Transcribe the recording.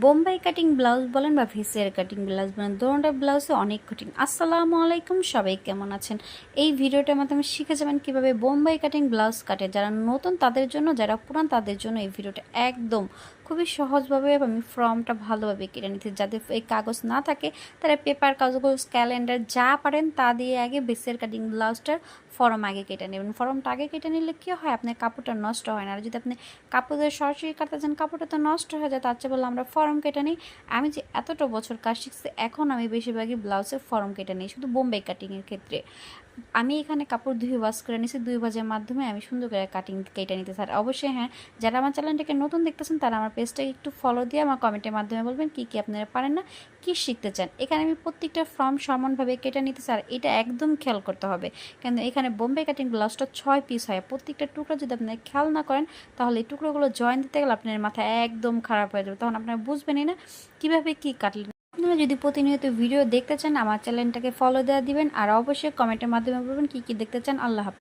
Bombay cutting blouse বলেন বা ভিসের cutting blouse বলেন, দোনোটা ব্লাউজে অনেক কঠিন। আসসালামু আলাইকুম, সবাই কেমন আছেন? এই ভিডিওটার মাধ্যমে শিখে যাবেন কীভাবে বোম্বাই কাটিং ব্লাউজ কাটে। যারা নতুন তাদের জন্য, যারা পুরান তাদের জন্য এই ভিডিওটা একদম খুবই সহজভাবে আমি ফর্মটা ভালোভাবে কেটে নিতে। যাদের এই কাগজ না থাকে তারা পেপার কাগজ, ক্যালেন্ডার যা পারেন তা দিয়ে আগে ভিসের কাটিং ব্লাউজটার ফর্ম আগে কেটে নেবেন। ফর্মটা আগে কেটে নিলে কী হয়, আপনার কাপড়টা নষ্ট হয় না। আর যদি আপনি কাপড় দিয়ে সরাসরি কাটতে চান, কাপড়টা তো নষ্ট হয়ে যায়। তার চেয়ে বললে আমরা ফর্ম কেটে নিই। আমি যে এতটা বছর কাজ শিখছি, এখন আমি বেশিরভাগই ব্লাউজের ফর্ম কেটে নিই, শুধু বোম্বাই কাটিংয়ের ক্ষেত্রে। আমি এখানে কাপড় ধুয়ে ওয়াশ করে নিয়েছি, 2 ভাজের মাধ্যমে আমি সুন্দর করে কাটিং কেটে নিতে চাই। অবশ্যই হ্যাঁ, যারা আমার চ্যানেলটাকে নতুন দেখতেছেন তারা আমার পেজটাকে একটু ফলো দিয়ে আমার কমেন্টের মাধ্যমে বলবেন কী কী আপনারা পারেন না, কী শিখতে চান। এখানে আমি প্রত্যেকটা ফর্ম সমানভাবে কেটে নিতে চাই। আর এটা একদম খেয়াল করতে হবে, কেন এখানে বোম্বাই কাটিং ব্লাউজটা 6 পিস হয়। প্রত্যেকটা টুকরো যদি আপনি খেয়াল না করেন, তাহলে এই টুকরোগুলো জয়েন দিতে গেলে আপনার মাথা একদম খারাপ হয়ে যাবে। তখন আপনারা বুঝবেনই না কীভাবে কী কাটলেন। আপনারা যদি প্রতিনিয়ত ভিডিও দেখতে চান, আমার চ্যানেলটাকে ফলো দেওয়া দিবেন। আর অবশ্যই কমেন্টের মাধ্যমে বলবেন কী কী দেখতে চান। আল্লাহ হাফেজ।